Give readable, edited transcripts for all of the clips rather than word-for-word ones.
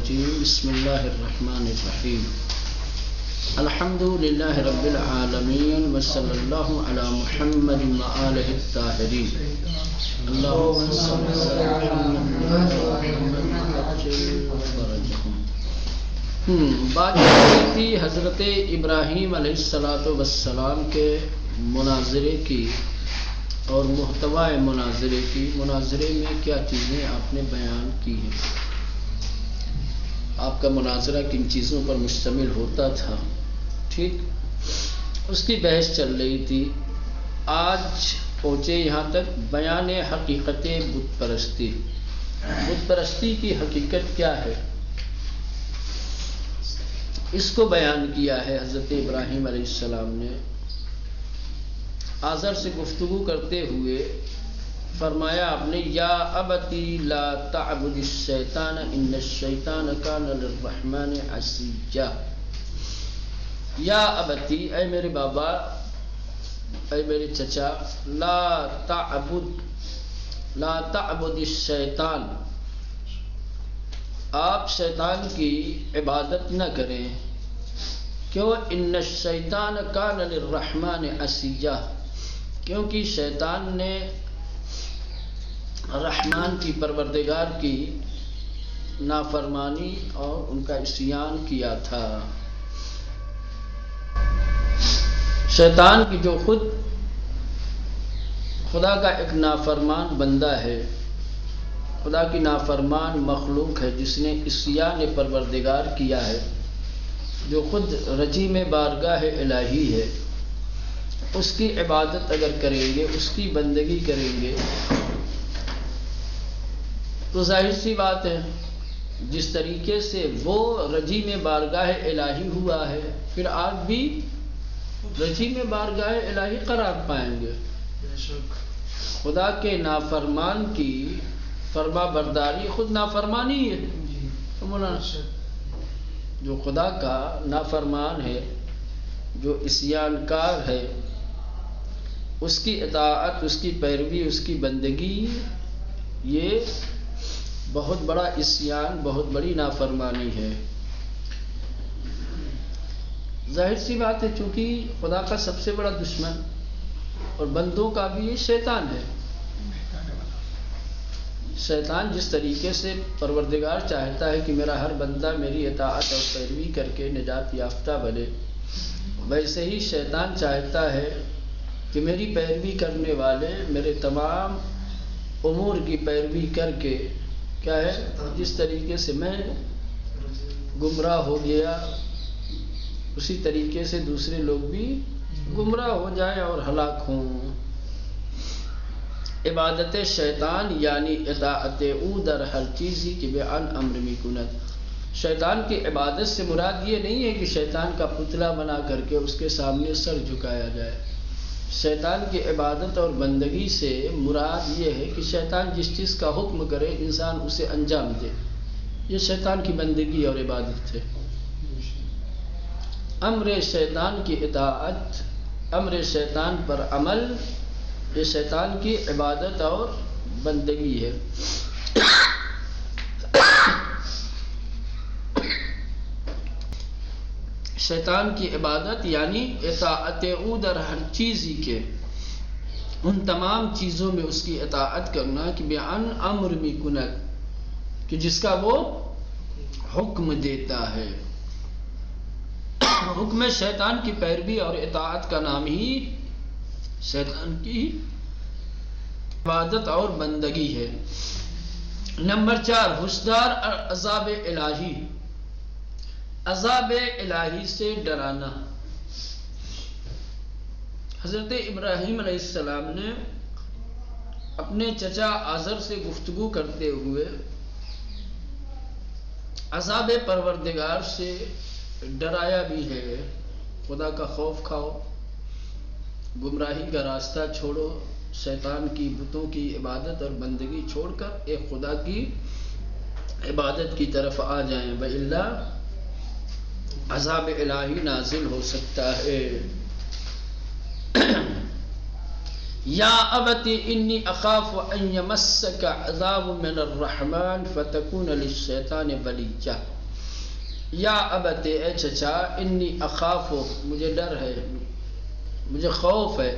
الرجیم بسم اللہ الرحمن الرحیم الحمد للہ رب العالمین وصلی اللہ علی محمد وآلہ الطاہرین اللہم صلی علی محمد. بات تھی حضرت ابراہیم علیہ السلام کے مناظرے کی اور محتوی مناظرے کی. مناظرے میں کیا چیزیں آپ نے بیان کی ہیں؟ آپ کا مناظرہ کن چیزوں پر مشتمل ہوتا تھا؟ ٹھیک، اس کی بحث چل رہی تھی. آج پہنچے یہاں تک بیان حقیقت بت پرستی. بت پرستی کی حقیقت کیا ہے اس کو بیان کیا ہے حضرت ابراہیم علیہ السلام نے. آزر سے گفتگو کرتے ہوئے فرمایا آپ نے یا ابتی لا تعبد الشیطان ان الشیطان کان للرحمن عصیا. یا ابتی، اے میرے بابا، اے میرے چچا، لا تعبد الشیطان، آپ شیطان کی عبادت نہ کریں. کیوں؟ ان الشیطان کان للرحمن عصیا، کیونکہ شیطان نے رحمان کی پروردگار کی نافرمانی اور ان کا عصیان کیا تھا. شیطان کی جو خود خدا کا ایک نافرمان بندہ ہے، خدا کی نافرمان مخلوق ہے، جس نے عصیان پروردگار کیا ہے، جو خود رجیم بارگاہ الہی ہے، اس کی عبادت اگر کریں گے، اس کی بندگی کریں گے تو ظاہر سی بات ہے جس طریقے سے وہ رجیم بارگاہ الہی ہوا ہے، پھر آپ بھی رجیم بارگاہ الہی قرار پائیں گے. خدا کے نافرمان کی فرما برداری خود نافرمانی ہے. جو خدا کا نافرمان ہے، جو عصیان کار ہے، اس کی اطاعت، اس کی پیروی، اس کی بندگی، یہ بہت بڑا عصیان، بہت بڑی نافرمانی ہے. ظاہر سی بات ہے چونکہ خدا کا سب سے بڑا دشمن اور بندوں کا بھی یہ شیطان ہے. شیطان جس طریقے سے پروردگار چاہتا ہے کہ میرا ہر بندہ میری اطاعت اور پیروی کر کے نجات یافتہ بنے، ویسے ہی شیطان چاہتا ہے کہ میری پیروی کرنے والے میرے تمام امور کی پیروی کر کے کیا ہے، جس طریقے سے میں گمراہ ہو گیا اسی طریقے سے دوسرے لوگ بھی گمراہ ہو جائیں اور ہلاک ہوں. عبادت شیطان یعنی اطاعت او در ہر چیزی کی بیان امر می کند. شیطان کی عبادت سے مراد یہ نہیں ہے کہ شیطان کا پتلا بنا کر کے اس کے سامنے سر جھکایا جائے. شیطان کی عبادت اور بندگی سے مراد یہ ہے کہ شیطان جس چیز کا حکم کرے انسان اسے انجام دے. یہ شیطان کی بندگی اور عبادت ہے. امر شیطان کی اطاعت، امر شیطان پر عمل، یہ شیطان کی عبادت اور بندگی ہے. شیطان کی عبادت یعنی اطاعت او در ہر چیزی کے، ان تمام چیزوں میں اس کی اطاعت کرنا کہ بیان امر می کند، کہ جس کا وہ حکم دیتا ہے. حکم شیطان کی پیروی اور اطاعت کا نام ہی شیطان کی عبادت اور بندگی ہے. نمبر 4، ہوشدار عذاب الہی. عذاب الہی سے ڈرانا. حضرت ابراہیم علیہ السلام نے اپنے چچا آزر سے گفتگو کرتے ہوئے عذاب پروردگار سے ڈرایا بھی ہے. خدا کا خوف کھاؤ، گمراہی کا راستہ چھوڑو، شیطان کی بتوں کی عبادت اور بندگی چھوڑ کر ایک خدا کی عبادت کی طرف آ جائیں، وَإِلَّا عذاب الہی نازل ہو سکتا ہے. یا ابت انی اخاف ان یمسک عذاب من الرحمن فتکون للشیطان ولیجا. یا ابت اے چچا انی اخاف، مجھے ڈر ہے، مجھے خوف ہے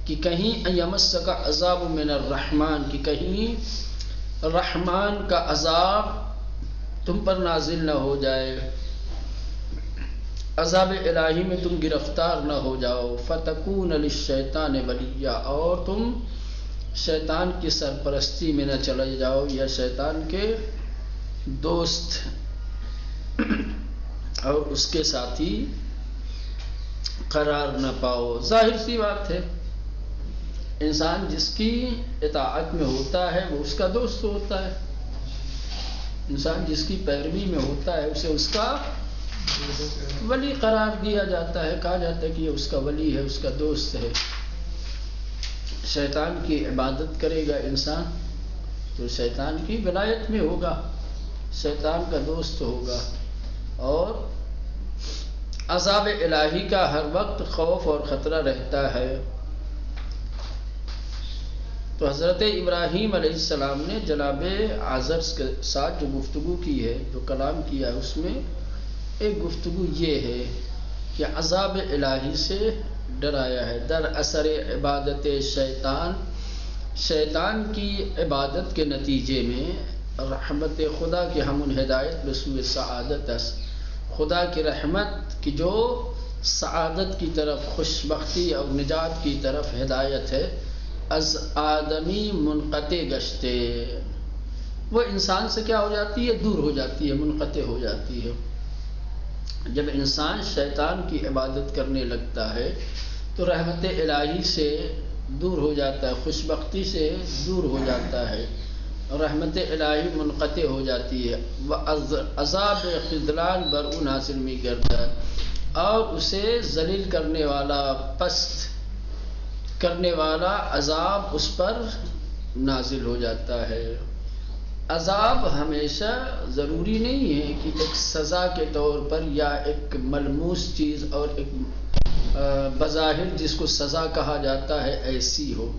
کہ کہیں یمسک عذاب من الرحمن، کہ کہیں رحمان کا عذاب تم پر نازل نہ ہو جائے، عذاب الہی میں تم گرفتار نہ ہو جاؤ، فتکون للشیطان ولیا، اور تم شیطان کی سرپرستی میں نہ چلے جاؤ یا شیطان کے دوست اور اس کے ساتھی قرار نہ پاؤ۔ ظاہر سی بات ہے، انسان جس کی اطاعت میں ہوتا ہے وہ اس کا دوست ہوتا ہے، انسان جس کی پیروی میں ہوتا ہے اسے اس کا ولی قرار دیا جاتا ہے، کہا جاتا ہے کہ یہ اس کا ولی ہے، اس کا دوست ہے۔ شیطان کی عبادت کرے گا انسان تو شیطان کی ولایت میں ہوگا، شیطان کا دوست ہوگا، اور عذاب الہی کا ہر وقت خوف اور خطرہ رہتا ہے۔ تو حضرت ابراہیم علیہ السلام نے جناب آزر کے ساتھ جو گفتگو کی ہے، جو کلام کیا ہے، اس میں ایک گفتگو یہ ہے کہ عذاب الہی سے ڈرایا ہے۔ در اثر عبادت شیطان، شیطان کی عبادت کے نتیجے میں رحمت خدا کی ہمن ہدایت بسوء سعادت است، خدا کی رحمت کی جو سعادت کی طرف، خوشبختی اور نجات کی طرف ہدایت ہے، از آدمی منقطع گشتے، وہ انسان سے کیا ہو جاتی ہے؟ دور ہو جاتی ہے، منقطع ہو جاتی ہے۔ جب انسان شیطان کی عبادت کرنے لگتا ہے تو رحمت الہی سے دور ہو جاتا ہے، خوشبختی سے دور ہو جاتا ہے، رحمت الہی منقطع ہو جاتی ہے، وہ عذاب خذلان بر او نازل می کرتا ہے، اور اسے ذلیل کرنے والا، پست کرنے والا عذاب اس پر نازل ہو جاتا ہے۔ عذاب ہمیشہ ضروری نہیں ہے کہ ایک سزا کے طور پر یا ایک ملموس چیز اور ایک بظاہر جس کو سزا کہا جاتا ہے ایسی ہو۔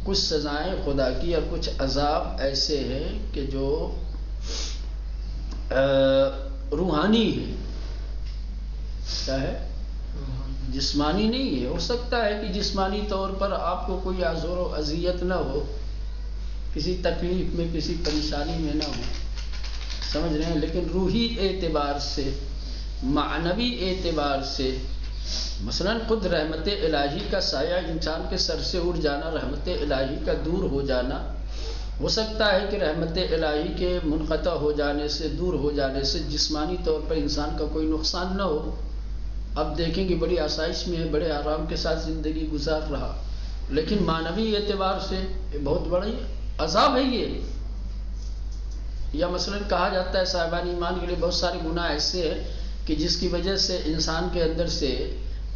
کچھ سزائیں خدا کی اور کچھ عذاب ایسے ہیں کہ جو روحانی ہے، کیا ہے؟ جسمانی نہیں ہے۔ ہو سکتا ہے کہ جسمانی طور پر آپ کو کوئی آزار و اذیت نہ ہو، کسی تکلیف میں، کسی پریشانی میں نہ ہو، سمجھ رہے ہیں، لیکن روحی اعتبار سے، معنوی اعتبار سے، مثلا خود رحمت الہی کا سایہ انسان کے سر سے اڑ جانا، رحمت الہی کا دور ہو جانا، ہو سکتا ہے کہ رحمت الہی کے منقطع ہو جانے سے، دور ہو جانے سے جسمانی طور پر انسان کا کوئی نقصان نہ ہو۔ اب دیکھیں کہ بڑی آسائش میں ہے، بڑے آرام کے ساتھ زندگی گزار رہا، لیکن معنوی اعتبار سے بہت بڑی عذاب ہے یہ۔ یا مثلا کہا جاتا ہے صاحبان ایمان کے لیے بہت سارے گناہ ایسے ہیں کہ جس کی وجہ سے انسان کے اندر سے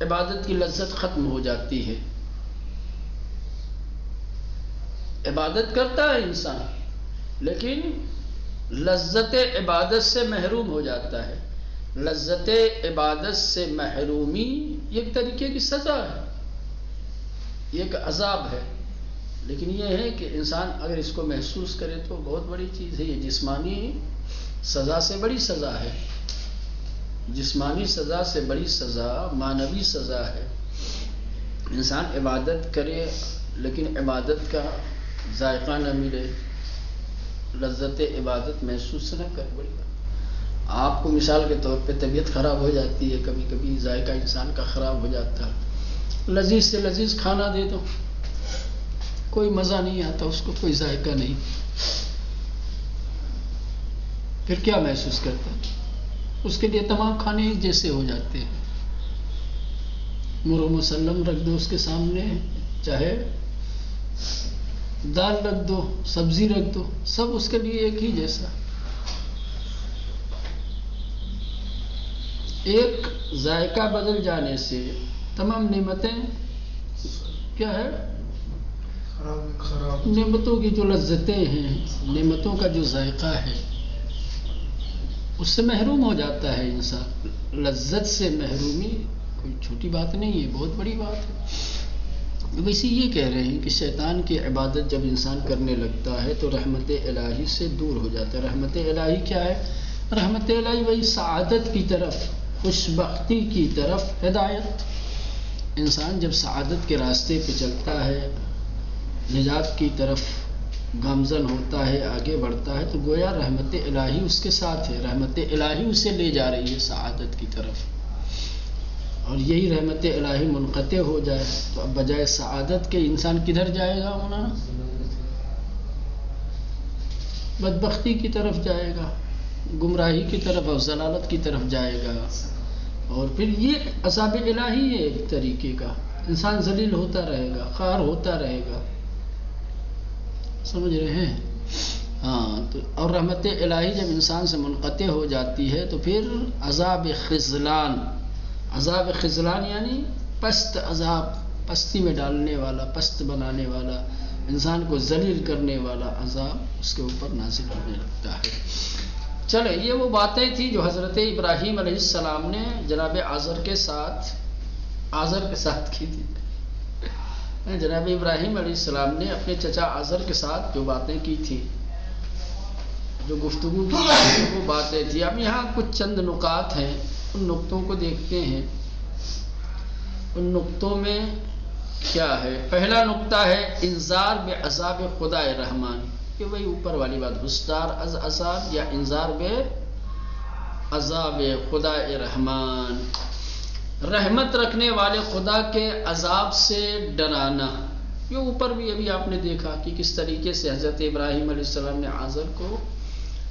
عبادت کی لذت ختم ہو جاتی ہے۔ عبادت کرتا ہے انسان لیکن لذت عبادت سے محروم ہو جاتا ہے۔ لذت عبادت سے محرومی ایک طریقے کی سزا ہے، یہ ایک عذاب ہے، لیکن یہ ہے کہ انسان اگر اس کو محسوس کرے تو بہت بڑی چیز ہے۔ یہ جسمانی سزا سے بڑی سزا ہے، جسمانی سزا سے بڑی سزا معنوی سزا ہے۔ انسان عبادت کرے لیکن عبادت کا ذائقہ نہ ملے، لذت عبادت محسوس نہ کر، بڑی بات۔ آپ کو مثال کے طور پہ طبیعت خراب ہو جاتی ہے، کبھی کبھی ذائقہ انسان کا خراب ہو جاتا ہے، لذیذ سے لذیذ کھانا دے دو، کوئی مزہ نہیں آتا اس کو، کوئی ذائقہ نہیں، پھر کیا محسوس کرتا ہے؟ اس کے لیے تمام کھانے ایک جیسے ہو جاتے ہیں۔ مرغ مسلم رکھ دو اس کے سامنے، چاہے دال رکھ دو، سبزی رکھ دو، سب اس کے لیے ایک ہی جیسا۔ ایک ذائقہ بدل جانے سے تمام نعمتیں کیا ہے؟ خراب۔ نعمتوں کی جو لذتیں ہیں، نعمتوں کا جو ذائقہ ہے، اس سے محروم ہو جاتا ہے انسان۔ لذت سے محرومی کوئی چھوٹی بات نہیں ہے، بہت بڑی بات ہے۔ ویسے یہ کہہ رہے ہیں کہ شیطان کی عبادت جب انسان کرنے لگتا ہے تو رحمت الہی سے دور ہو جاتا ہے۔ رحمت الہی کیا ہے؟ رحمت الہی وہی سعادت کی طرف، خوشبختی کی طرف ہدایت. انسان جب سعادت کے راستے پہ چلتا ہے، نجات کی طرف گامزن ہوتا ہے، آگے بڑھتا ہے، تو گویا رحمت الہی اس کے ساتھ ہے، رحمت الہی اسے لے جا رہی ہے سعادت کی طرف. اور یہی رحمت الہی منقطع ہو جائے تو اب بجائے سعادت کے انسان کدھر جائے گا؟ مولانا بدبختی کی طرف جائے گا، گمراہی کی طرف اور ضلالت کی طرف جائے گا. اور پھر یہ عذاب الہی ہے ایک طریقے کا، انسان ذلیل ہوتا رہے گا، خوار ہوتا رہے گا. سمجھ رہے ہیں؟ ہاں. تو اور رحمت الہی جب انسان سے منقطع ہو جاتی ہے تو پھر عذاب خذلان، عذاب خذلان یعنی پست عذاب، پستی میں ڈالنے والا، پست بنانے والا، انسان کو ذلیل کرنے والا عذاب اس کے اوپر نازل ہونے لگتا ہے. چلے یہ وہ باتیں تھیں جو حضرت ابراہیم علیہ السلام نے جناب آزر کے ساتھ کی تھی. جناب ابراہیم علیہ السلام نے اپنے چچا آزر کے ساتھ جو باتیں کی تھی، جو گفتگو کی وہ باتیں تھی. اب یہاں کچھ چند نکات ہیں، ان نقطوں کو دیکھتے ہیں. ان نقطوں میں کیا ہے؟ پہلا نقطہ ہے انذار بعذاب خدا رحمان. یہ وہی اوپر والی بات، ہشدار از عذاب یا انذار بعذاب خدا رحمان، رحمت رکھنے والے خدا کے عذاب سے ڈرانا. یہ اوپر بھی ابھی آپ نے دیکھا کہ کس طریقے سے حضرت ابراہیم علیہ السلام نے آزر کو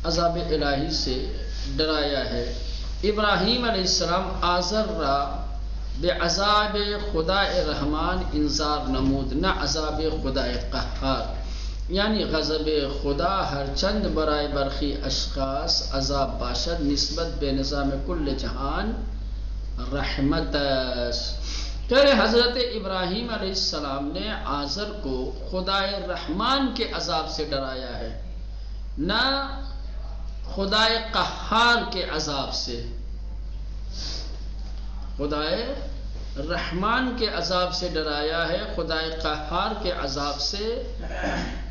عذاب الہی سے ڈرایا ہے. ابراہیم علیہ السلام آزر را بعذاب خدا رحمان انذار نمود، نہ عذاب خدا قہار، یعنی غضب خدا ہر چند برائے برخی اشخاص عذاب باشد، نسبت بے نظام کل جہان رحمت. کہ حضرت ابراہیم علیہ السلام نے آزر کو خدا رحمان کے عذاب سے ڈرایا ہے، نہ خدا قہار کے عذاب سے. خدا رحمان کے عذاب سے ڈرایا ہے، خدا قہار کے عذاب سے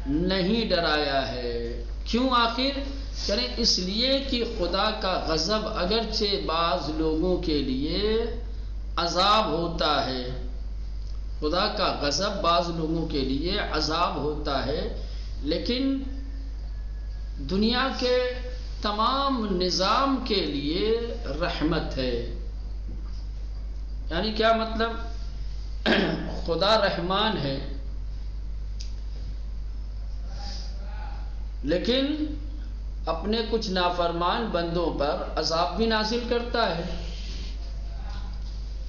نہیں ڈرایا ہے. کیوں آخر؟ یعنی اس لیے کہ خدا کا غضب اگرچہ بعض لوگوں کے لیے عذاب ہوتا ہے، خدا کا غضب بعض لوگوں کے لیے عذاب ہوتا ہے، لیکن دنیا کے تمام نظام کے لیے رحمت ہے. یعنی کیا مطلب؟ خدا رحمان ہے لیکن اپنے کچھ نافرمان بندوں پر عذاب بھی نازل کرتا ہے.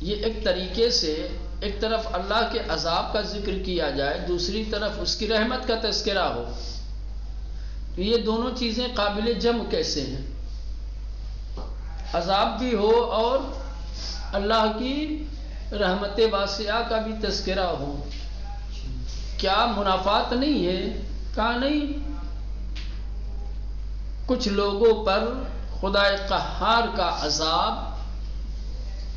یہ ایک طریقے سے ایک طرف اللہ کے عذاب کا ذکر کیا جائے، دوسری طرف اس کی رحمت کا تذکرہ ہو. تو یہ دونوں چیزیں قابل جمع کیسے ہیں؟ عذاب بھی ہو اور اللہ کی رحمت واسعہ کا بھی تذکرہ ہو. کیا منافات نہیں ہے؟ کہا نہیں. کچھ لوگوں پر خدا قہار کا عذاب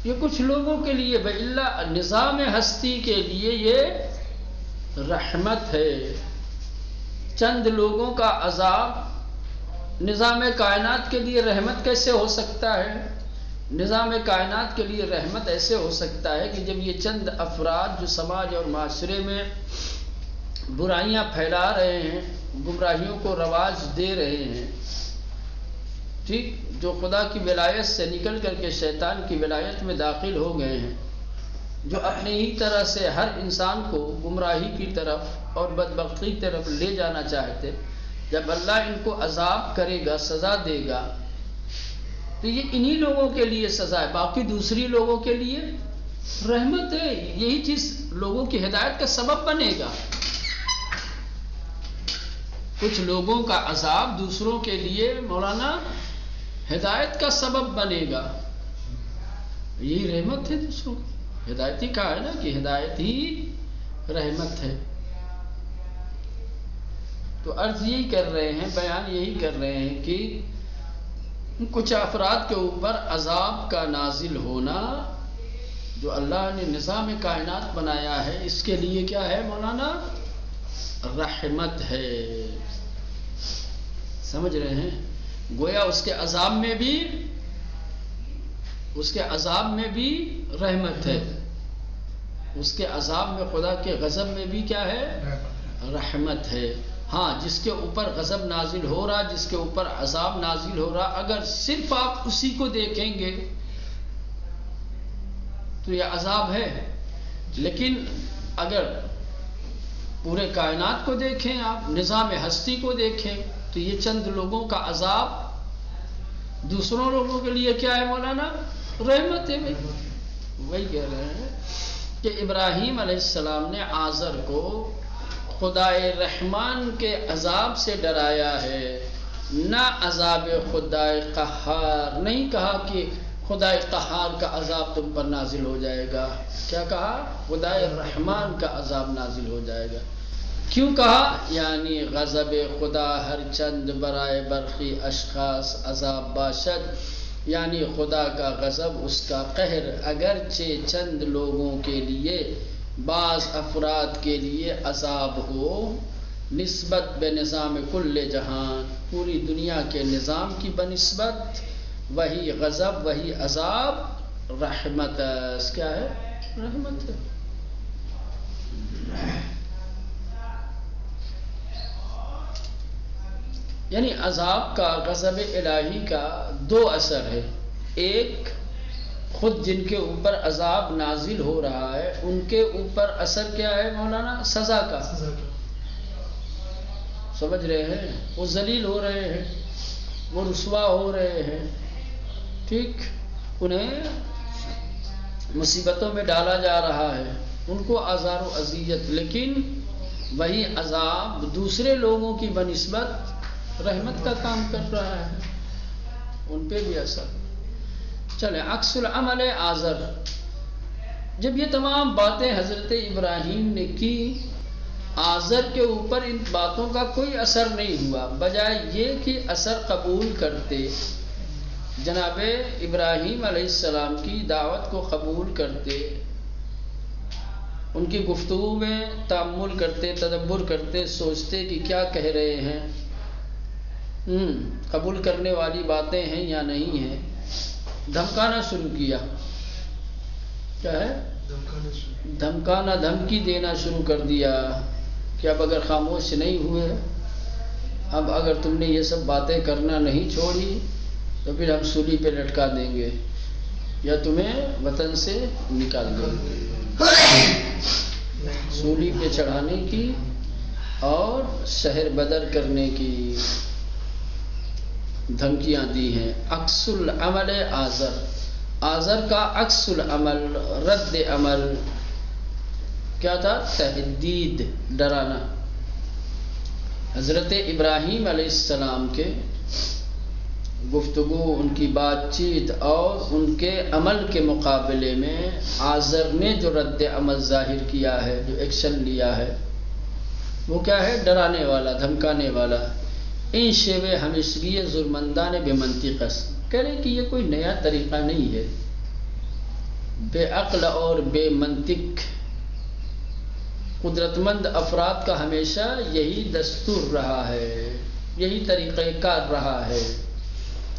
یہ کچھ لوگوں کے لیے بإلا نظام ہستی کے لیے یہ رحمت ہے. چند لوگوں کا عذاب نظام کائنات کے لیے رحمت کیسے ہو سکتا ہے؟ نظام کائنات کے لیے رحمت ایسے ہو سکتا ہے کہ جب یہ چند افراد جو سماج اور معاشرے میں برائیاں پھیلا رہے ہیں، گمراہیوں کو رواج دے رہے ہیں، ٹھیک، جو خدا کی ولایت سے نکل کر کے شیطان کی ولایت میں داخل ہو گئے ہیں، جو اپنے ہی طرح سے ہر انسان کو گمراہی کی طرف اور بدبختی کی طرف لے جانا چاہتے، جب اللہ ان کو عذاب کرے گا، سزا دے گا، تو یہ انہی لوگوں کے لیے سزا ہے، باقی دوسری لوگوں کے لیے رحمت ہے. یہی چیز لوگوں کی ہدایت کا سبب بنے گا. کچھ لوگوں کا عذاب دوسروں کے لیے مولانا ہدایت کا سبب بنے گا. یہی رحمت ہے دوسروں کی. ہدایت ہی کہا ہے نا کہ ہدایت ہی رحمت ہے. تو عرض یہی کر رہے ہیں، بیان یہی کر رہے ہیں کہ کچھ افراد کے اوپر عذاب کا نازل ہونا جو اللہ نے نظام کائنات بنایا ہے، اس کے لیے کیا ہے مولانا؟ رحمت ہے. سمجھ رہے ہیں؟ گویا اس کے عذاب میں بھی رحمت ہے، اس کے عذاب میں، خدا کے غضب میں بھی کیا ہے؟ رحمت ہے۔ ہاں، جس کے اوپر غضب نازل ہو رہا، جس کے اوپر عذاب نازل ہو رہا، اگر صرف آپ اسی کو دیکھیں گے تو یہ عذاب ہے، لیکن اگر پورے کائنات کو دیکھیں، آپ نظام ہستی کو دیکھیں، تو یہ چند لوگوں کا عذاب دوسروں لوگوں کے لیے کیا ہے مولانا؟ رحمت ہے۔ وہی کہہ رہے ہیں کہ ابراہیم علیہ السلام نے آزر کو خدائے رحمان کے عذاب سے ڈرایا ہے، نہ عذاب خدائے قہار۔ نہیں کہا کہ خدائے قہار کا عذاب تم پر نازل ہو جائے گا، کیا کہا؟ خدائے رحمان کا عذاب نازل ہو جائے گا۔ کیوں کہا؟ یعنی غضب خدا ہر چند برائے برخی اشخاص عذاب باشد، یعنی خدا کا غضب، اس کا قہر اگرچہ چند لوگوں کے لیے، بعض افراد کے لیے عذاب ہو، نسبت بے نظام کل جہان، پوری دنیا کے نظام کی بنسبت وہی غضب، وہی عذاب رحمت ہے۔ کیا ہے؟ رحمت ہے۔ یعنی عذاب کا، غضب الہی کا دو اثر ہے۔ ایک، خود جن کے اوپر عذاب نازل ہو رہا ہے ان کے اوپر اثر کیا ہے مولانا؟ سزا کا۔ سمجھ رہے ہیں؟ وہ ذلیل ہو رہے ہیں، وہ رسوا ہو رہے ہیں، ٹھیک، انہیں مصیبتوں میں ڈالا جا رہا ہے، ان کو آزار و اذیت، لیکن وہی عذاب دوسرے لوگوں کی بنسبت رحمت کا کام کر رہا ہے، ان پہ بھی اثر۔ چلیں، عکس العمل آزر۔ جب یہ تمام باتیں حضرت ابراہیم نے کی، آزر کے اوپر ان باتوں کا کوئی اثر نہیں ہوا، بجائے یہ کہ اثر قبول کرتے، جناب ابراہیم علیہ السلام کی دعوت کو قبول کرتے، ان کی گفتگو میں تأمل کرتے، تدبر کرتے، سوچتے کہ کیا کہہ رہے ہیں، قبول کرنے والی باتیں ہیں یا نہیں ہیں، دھمکانا شروع کیا۔ کیا ہے؟ دھمکانا، دھمکی دینا شروع کر دیا کہ اب اگر خاموش نہیں ہوئے، اب اگر تم نے یہ سب باتیں کرنا نہیں چھوڑی تو پھر ہم سولی پہ لٹکا دیں گے یا تمہیں وطن سے نکال دیں گے۔ سولی پہ چڑھانے کی اور شہر بدر کرنے کی دھمکیاں دی ہیں۔ عکس العمل آزر، آزر کا عکس العمل، رد عمل کیا تھا؟ تہدید، ڈرانا۔ حضرت ابراہیم علیہ السلام کے گفتگو، ان کی بات چیت اور ان کے عمل کے مقابلے میں آزر نے جو رد عمل ظاہر کیا ہے، جو ایکشن لیا ہے، وہ کیا ہے؟ ڈرانے والا، دھمکانے والا۔ ان شیب ہمیشگی ظلمندان بے منطق است، کہہ رہے کہ یہ کوئی نیا طریقہ نہیں ہے، بے عقل اور بے منطق قدرت مند افراد کا ہمیشہ یہی دستور رہا ہے، یہی طریقہ کار رہا ہے۔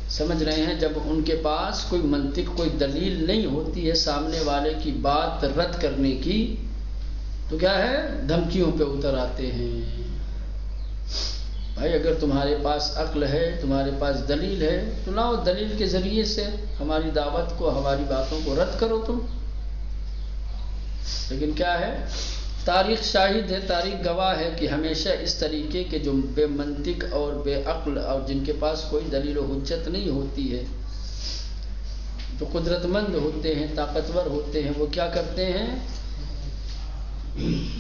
سمجھ رہے ہیں؟ جب ان کے پاس کوئی منطق، کوئی دلیل نہیں ہوتی ہے سامنے والے کی بات رد کرنے کی، تو کیا ہے؟ دھمکیوں پہ اتر آتے ہیں۔ بھائی اگر تمہارے پاس عقل ہے، تمہارے پاس دلیل ہے، تو لاؤ، دلیل کے ذریعے سے ہماری دعوت کو، ہماری باتوں کو رد کرو تم۔ لیکن کیا ہے؟ تاریخ شاہد ہے، تاریخ گواہ ہے کہ ہمیشہ اس طریقے کے جو بے منطق اور بے عقل اور جن کے پاس کوئی دلیل و حجت نہیں ہوتی ہے، جو قدرت مند ہوتے ہیں، طاقتور ہوتے ہیں، وہ کیا کرتے ہیں؟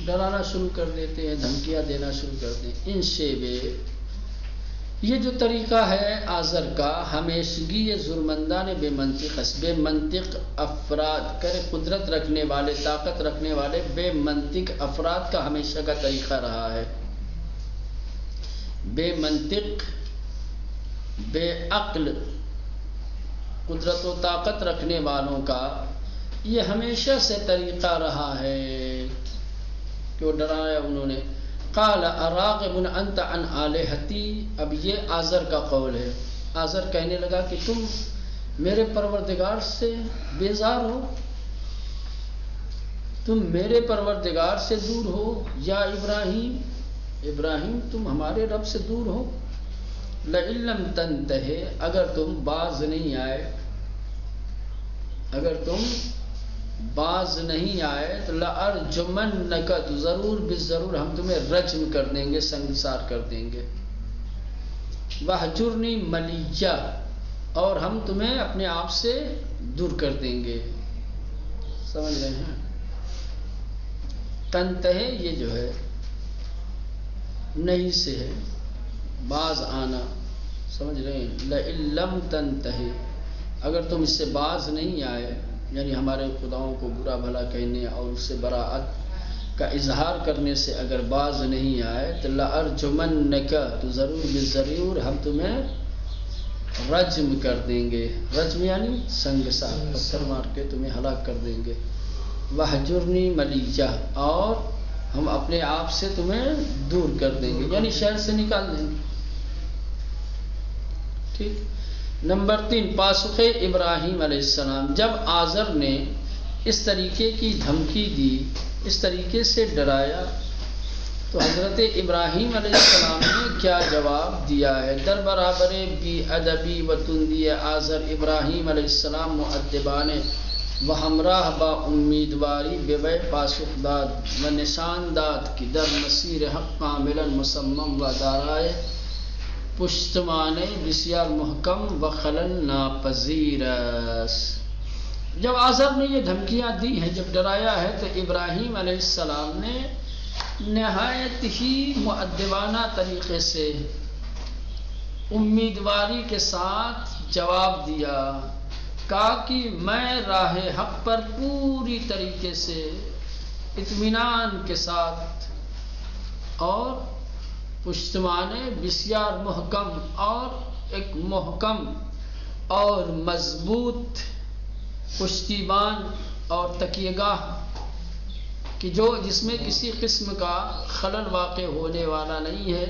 ڈرانا شروع کر دیتے ہیں، دھمکیاں دینا شروع کر دیتے ہیں۔ ان شیبے، یہ جو طریقہ ہے آزر کا، ہمیشگی ظلمندان بے منطق، بے منطق افراد، کرے قدرت رکھنے والے، طاقت رکھنے والے بے منطق افراد کا ہمیشہ کا طریقہ رہا ہے۔ بے منطق، بے عقل، قدرت و طاقت رکھنے والوں کا یہ ہمیشہ سے طریقہ رہا ہے کہ وہ ڈرایا انہوں نے۔ قال اراغب انت عن آلہتی، اب یہ آزر کا قول ہے آزر کہنے لگا کہ تم میرے پروردگار سے بیزار ہو، تم میرے پروردگار سے دور ہو یا ابراہیم، ابراہیم تم ہمارے رب سے دور ہو، لئن لم تنتہی، اگر تم باز نہیں آئے، اگر تم باز نہیں آئے تو لأرجمنک، تو ضرور بالضرور ہم تمہیں رجم کر دیں گے، سنگسار کر دیں گے، وہجرنی ملیہ، اور ہم تمہیں اپنے آپ سے دور کر دیں گے۔ سمجھ رہے ہیں؟ تنتہے یہ جو ہے نہیں سے ہے، باز آنا، سمجھ رہے ہیں؟ لئن لم تنتہی، اگر تم اس سے باز نہیں آئے، یعنی ہمارے خداؤں کو برا بھلا کہنے اور اس سے براءت کا اظہار کرنے سے اگر باز نہیں آئے تو لأرجمنک، تو ضرور بالضرور ہم تمہیں رجم کر دیں گے، رجم یعنی سنگسار، پتھر مار کے تمہیں ہلاک کر دیں گے، وہجرنی ملیہ، اور ہم اپنے آپ سے تمہیں دور کر دیں گے، یعنی شہر سے نکال دیں گے۔ ٹھیک۔ نمبر 3، پاسخ ابراہیم علیہ السلام، جب آزر نے اس طریقے کی دھمکی دی، اس طریقے سے ڈرایا، تو حضرت ابراہیم علیہ السلام نے کیا جواب دیا ہے؟ در برابر بی ادبی و تندی آزر، ابراہیم علیہ السلام مؤدبان و ہمراہ با امیدواری بے پاسخ داد و نشان داد کی در مسیر حق کاملا مصمم و دارائے پشتمانے بسیار محکم و خلل ناپذیر است۔ جب آزر نے یہ دھمکیاں دی ہیں، جب ڈرایا ہے، تو ابراہیم علیہ السلام نے نہایت ہی مؤدبانہ طریقے سے، امیدواری کے ساتھ جواب دیا، کہا کہ میں راہ حق پر پوری طریقے سے اطمینان کے ساتھ اور پشتمانے بسیار محکم، اور ایک محکم اور مضبوط پشتیبان اور تکیہ گاہ کہ جس میں کسی قسم کا خلل واقع ہونے والا نہیں ہے،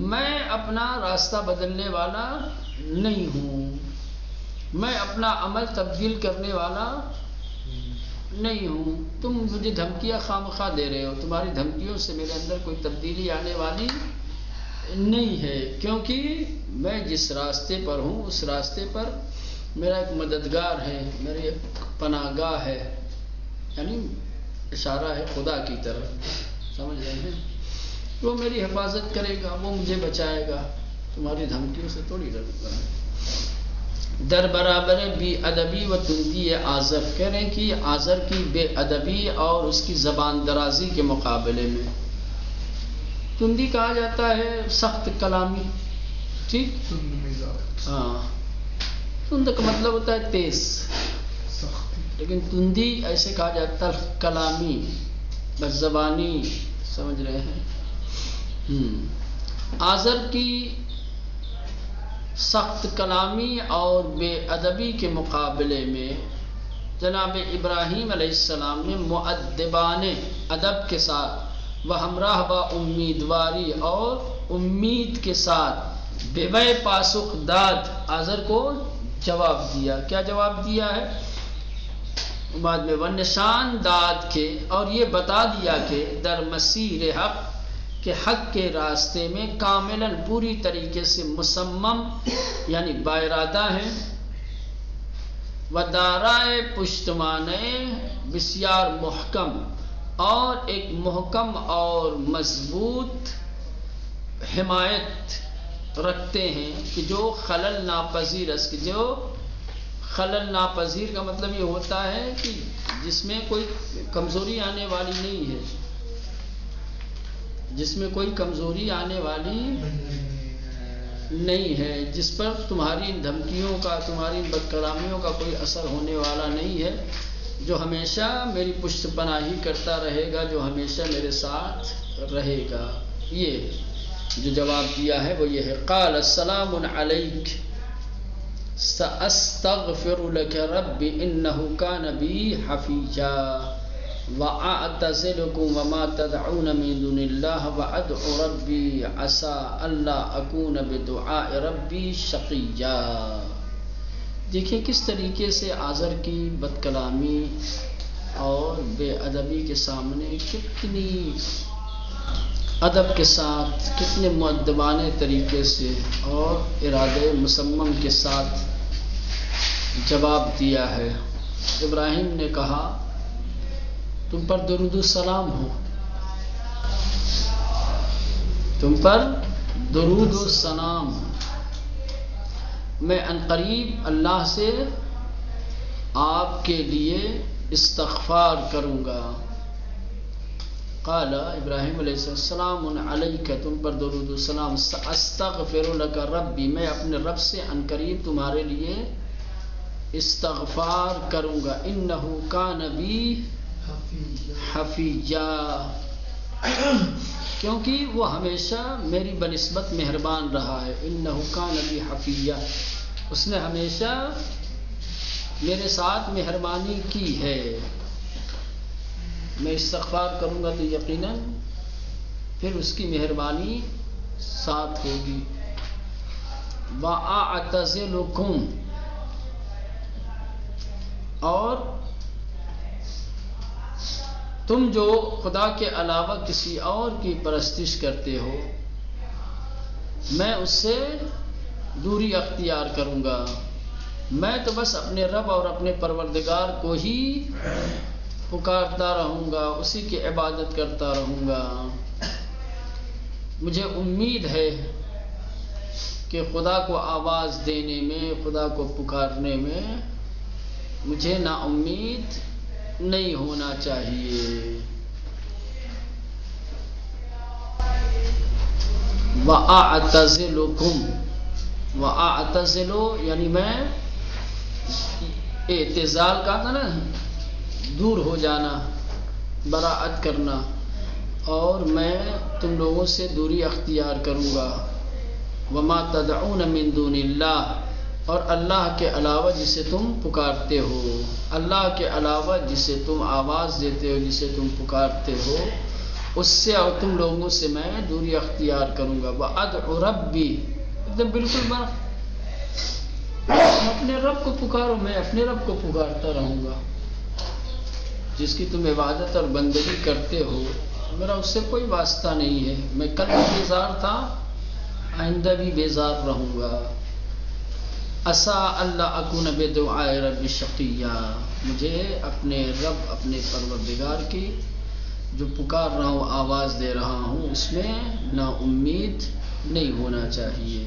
میں اپنا راستہ بدلنے والا نہیں ہوں، میں اپنا عمل تبدیل کرنے والا نہیں ہوں، تم مجھے دھمکیاں خواہ دے رہے ہو، تمہاری دھمکیوں سے میرے اندر کوئی تبدیلی آنے والی نہیں ہے، کیونکہ میں جس راستے پر ہوں اس راستے پر میرا ایک مددگار ہے، میری ایک پناہ گاہ ہے، یعنی اشارہ ہے خدا کی طرف، سمجھ رہے ہیں؟ وہ میری حفاظت کرے گا، وہ مجھے بچائے گا، تمہاری دھمکیوں سے تھوڑی ڈرتا ہے۔ در برابر بی ادبی و تندی آزر، کہہ رہے ہیں کہ آزر کی بے ادبی اور اس کی زبان درازی کے مقابلے میں، تندی کہا جاتا ہے سخت کلامی، ٹھیک؟ ہاں، تند کا مطلب ہوتا ہے تیز، لیکن تندی ایسے کہا جاتا ہے کلامی، بد زبانی، سمجھ رہے ہیں؟ آزر کی سخت کلامی اور بے ادبی کے مقابلے میں جناب ابراہیم علیہ السلام نے مؤدبان ادب کے ساتھ و ہمراہ با امیدواری اور امید کے ساتھ بے پاسخ داد آزر کو جواب دیا۔ کیا جواب دیا ہے؟ بعد میں وہ نشان داد کے، اور یہ بتا دیا کہ در مسیر حق، کہ حق کے راستے میں کاملاً پوری طریقے سے مصمم یعنی باارادہ ہیں، و دارائے پشتمانے بسیار محکم، اور ایک محکم اور مضبوط حمایت رکھتے ہیں کہ جو خلل ناپذیر ہے، کہ جو خلل ناپذیر کا مطلب یہ ہوتا ہے کہ جس میں کوئی کمزوری آنے والی نہیں ہے، جس میں کوئی کمزوری آنے والی نہیں ہے، جس پر تمہاری ان دھمکیوں کا، تمہاری ان بد کلامیوں کا کوئی اثر ہونے والا نہیں ہے، جو ہمیشہ میری پشت پناہی کرتا رہے گا، جو ہمیشہ میرے ساتھ رہے گا۔ یہ جو جواب دیا ہے وہ یہ ہے، قال السلام علیک سأستغفر لك رب انه كان بي حفیظا، وَأَعْتَزِلُكُمْ وَمَا تَدْعُونَ مِن دُونِ اللَّهِ وَأَدْعُو رَبِّي عَسَىٰ أَلَّا أَكُونَ بِدُعَاءِ رَبِّي شَقِيًّا۔ دیکھیں کس طریقے سے آزر کی بد کلامی اور بے ادبی کے سامنے کتنی ادب کے ساتھ، کتنے مؤدبانہ طریقے سے اور ارادے مصمم کے ساتھ جواب دیا ہے۔ ابراہیم نے کہا تم پر درود السلام ہو، تم پر درود السلام ہو، میں عنقریب اللہ سے آپ کے لیے استغفار کروں گا۔ قال ابراہیم علیہ السلام علیک، تم پر درود السلام، استغفر لک ربی، میں اپنے رب سے عنقریب تمہارے لیے استغفار کروں گا، انہ کان بی حفیّا، کیونکہ وہ ہمیشہ میری بنسبت مہربان رہا ہے۔ انہ کان بی حفیّا، اس نے ہمیشہ میرے ساتھ مہربانی کی ہے۔ میں استغفار کروں گا تو یقیناً پھر اس کی مہربانی ساتھ ہوگی۔ وَأَعْتَزِلُكُمْ، اور تم جو خدا کے علاوہ کسی اور کی پرستش کرتے ہو، میں اس سے دوری اختیار کروں گا، میں تو بس اپنے رب اور اپنے پروردگار کو ہی پکارتا رہوں گا، اسی کی عبادت کرتا رہوں گا۔ مجھے امید ہے کہ خدا کو آواز دینے میں، خدا کو پکارنے میں مجھے نا امید نہیں ہونا چاہیے۔ وَأَعْتَزِلُكُمْ، وَأَعْتَزِلُ یعنی میں اعتزال کا تھا نا، دور ہو جانا، براءت کرنا، اور میں تم لوگوں سے دوری اختیار کروں گا۔ وَمَا تَدْعُونَ مِن دُونِ اللَّهِ، اور اللہ کے علاوہ جسے تم پکارتے ہو، اللہ کے علاوہ جسے تم آواز دیتے ہو، جسے تم پکارتے ہو، اس سے اور تم لوگوں سے میں دوری اختیار کروں گا۔ وَأَدْعُو رَبِّي، ایک دم بالکل اپنے رب کو پکارو، میں اپنے رب کو پکارتا رہوں گا۔ جس کی تم عبادت اور بندگی کرتے ہو، میرا اس سے کوئی واسطہ نہیں ہے۔ میں کل بھی بیزار تھا، آئندہ بھی بیزار رہوں گا۔ عسیٰ اللہ اکون بدعاء ربی شقیّا، مجھے اپنے رب، اپنے پروردگار کی جو پکار رہا ہوں، آواز دے رہا ہوں، اس میں نا امید نہیں ہونا چاہیے۔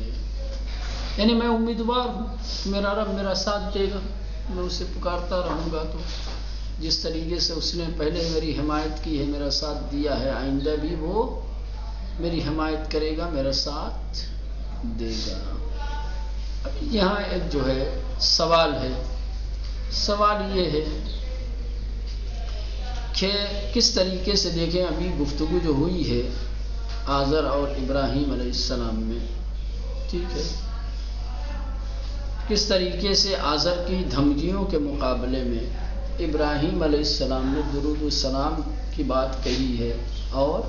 یعنی میں امیدوار ہوں کہ میرا رب میرا ساتھ دے گا، میں اسے پکارتا رہوں گا، تو جس طریقے سے اس نے پہلے میری حمایت کی ہے، میرا ساتھ دیا ہے، آئندہ بھی وہ میری حمایت کرے گا، میرا ساتھ دے گا۔ اب یہاں ایک جو ہے سوال ہے، سوال یہ ہے کہ کس طریقے سے دیکھیں ابھی گفتگو جو ہوئی ہے آزر اور ابراہیم علیہ السلام میں، ٹھیک ہے، کس طریقے سے آزر کی دھمکیوں کے مقابلے میں ابراہیم علیہ السلام نے درود السلام کی بات کہی ہے اور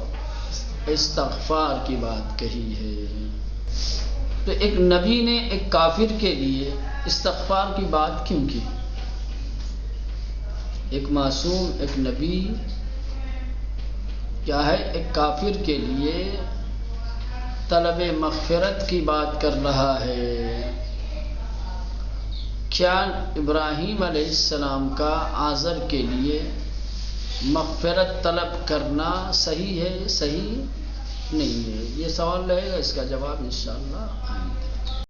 استغفار کی بات کہی ہے۔ تو ایک نبی نے ایک کافر کے لیے استغفار کی بات کیوں کی؟ ایک معصوم، ایک نبی کیا ہے، ایک کافر کے لیے طلب مغفرت کی بات کر رہا ہے۔ کیا ابراہیم علیہ السلام کا آزر کے لیے مغفرت طلب کرنا صحیح ہے، صحیح نہیں ہے؟ یہ سوال رہے گا، اس کا جواب انشاءاللہ آئیں گے۔